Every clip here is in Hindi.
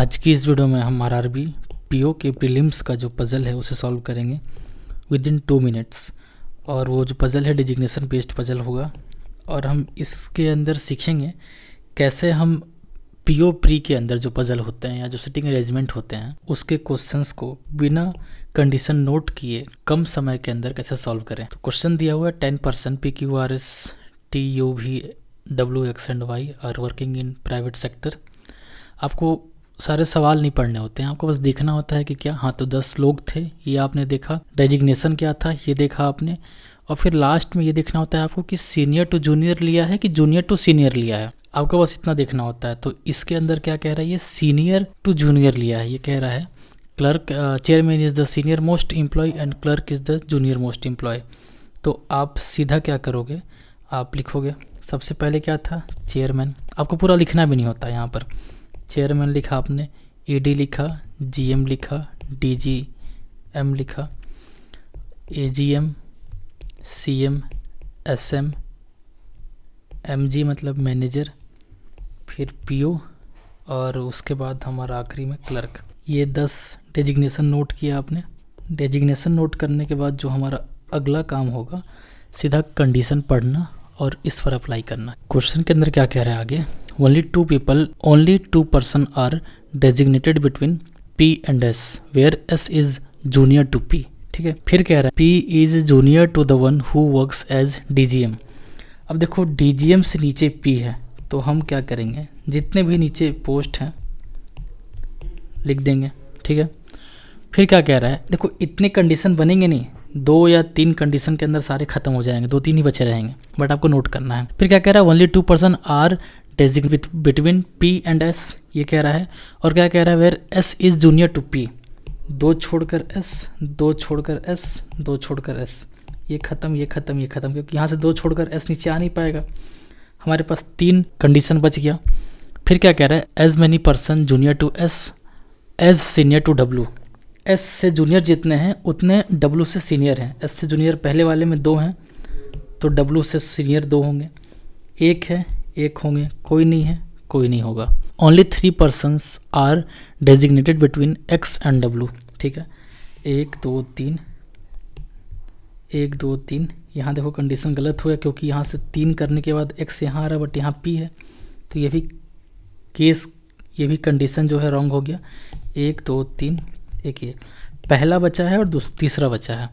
आज की इस वीडियो में हम आरआरबी पीओ के प्रीलिम्स का जो पज़ल है उसे सॉल्व करेंगे विद इन 2 मिनट्स। और वो जो पज़ल है डेजिग्नेशन बेस्ड पज़ल होगा और हम इसके अंदर सीखेंगे कैसे हम पीओ प्री के अंदर जो पज़ल होते हैं या जो सिटिंग अरेंजमेंट होते हैं उसके क्वेश्चंस को बिना कंडीशन नोट किए कम समय के अंदर कैसे सॉल्व करें। तो क्वेश्चन दिया हुआ है 10% PQRS TUV W X and Y are working in private sector. आपको सारे सवाल नहीं पढ़ने होते हैं, आपको बस देखना होता है कि क्या हाँ तो 10 लोग थे, ये आपने देखा, डेजिग्नेशन क्या था ये देखा आपने, और फिर लास्ट में ये देखना होता है आपको कि सीनियर टू जूनियर लिया है कि जूनियर टू सीनियर लिया है। आपको बस इतना देखना होता है। तो इसके अंदर क्या कह रहा है, ये सीनियर टू जूनियर लिया है। ये कह रहा है clerk chairman is the senior most employee and clerk is the junior most employee. तो आप सीधा क्या करोगे, आप लिखोगे सबसे पहले क्या था चेयरमैन। आपको पूरा लिखना भी नहीं होता यहाँ पर। चेयरमैन लिखा आपने, ईडी लिखा, जीएम लिखा, डीजीएम लिखा, एजीएम, सीएम, एसएम, एमजी मतलब मैनेजर, फिर पीओ और उसके बाद हमारा आखिरी में क्लर्क। ये 10 डेजिग्नेशन नोट किया आपने। डेजिग्नेशन नोट करने के बाद जो हमारा अगला काम होगा सीधा कंडीशन पढ़ना और इस पर अप्लाई करना। क्वेश्चन के अंदर क्या कह रहा है आगे, only two person are designated between P and S where S is junior to P। ठीक है, फिर कह रहा है P is junior to the one who works as DGM। अब देखो DGM से नीचे P है तो हम क्या करेंगे, जितने भी नीचे पोस्ट हैं लिख देंगे। ठीक है, फिर क्या कह रहा है, देखो इतने कंडीशन बनेंगे नहीं, 2 या 3 कंडीशन के अंदर सारे खत्म हो जाएंगे, 2-3 ही बचे रहेंगे, बट आपको नोट करना है। फिर क्या कह रहा है, only 2 person are designated between P and S, ये कह रहा है। और क्या कह रहा है, where S is junior to P, 2 छोड़कर S, 2 छोड़कर S, 2 छोड़कर S, ये खत्म ये खत्म ये खत्म, क्योंकि यहाँ से 2 छोड़कर S नीचे आ नहीं पाएगा। हमारे पास 3 कंडीशन बच गया। फिर क्या कह रहा है, as many person junior to S as senior to W। S से जूनियर जितने हैं उतने W से सीनियर हैं। S से जूनियर पहले वाले में 2 हैं तो W से सीनियर 2 होंगे, 1 है 1 होंगे, कोई नहीं है कोई नहीं होगा। Only 3 persons are designated between X and W। ठीक है, 1 2 3 1 2 3। यहाँ देखो कंडीशन गलत हुआ क्योंकि यहाँ से 3 करने के बाद X यहाँ आ रहा बट यहाँ P है, तो ये भी कंडीशन जो है रॉन्ग हो गया। 1 2 3 1 1 पहला बचा है और तीसरा बचा है।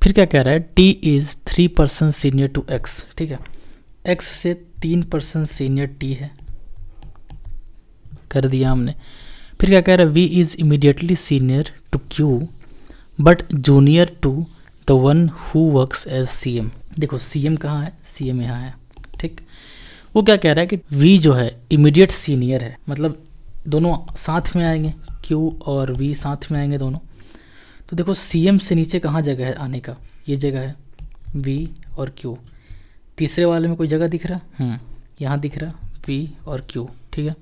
फिर क्या कह रहा है, T is 3 person senior to X। ठीक है, X से 3 person सीनियर T है, कर दिया हमने। फिर क्या कह रहा है, V is immediately senior to Q but junior to the one who works as CM। देखो CM कहाँ है, CM यहाँ है। ठीक, वो क्या कह रहा है कि V जो है इमीडिएट सीनियर है, मतलब दोनों साथ में आएंगे, Q और V साथ में आएंगे दोनों। तो देखो CM से नीचे कहाँ जगह है आने का, ये जगह है V और Q। तीसरे वाले में कोई जगह दिख रहा, यहाँ दिख रहा V और Q। ठीक है,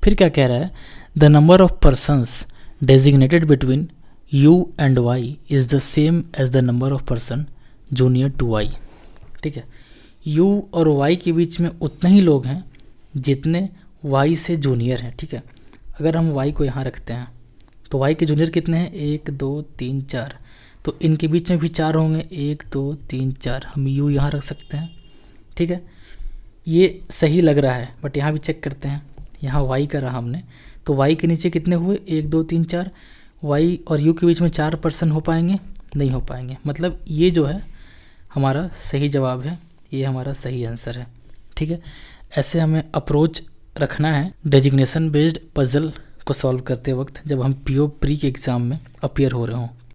फिर क्या कह रहा है, the number of persons designated between U and Y is the same as the number of person junior to Y। ठीक है, U और Y के बीच में उतने ही लोग हैं जितने Y से जूनियर हैं। ठीक है, अगर हम Y को यहाँ रखते हैं तो Y के जूनियर कितने हैं, 1 2 3 4, तो इनके बीच में भी 4 होंगे, 1 2 3 4। हम U यहाँ रख सकते हैं। ठीक है, ये सही लग रहा है बट यहाँ भी चेक करते हैं, यहाँ Y करा हमने तो Y के नीचे कितने हुए, 1 2 3 4। Y और U के बीच में 4 person हो पाएंगे, नहीं हो पाएंगे। मतलब ये जो है हमारा सही जवाब है, ये हमारा सही आंसर है। ठीक है, ऐसे हमें अप्रोच रखना है डेजिग्नेशन बेस्ड पज़ल को सॉल्व करते वक्त जब हम पीओ प्री के एग्ज़ाम में अपीयर हो रहे हों।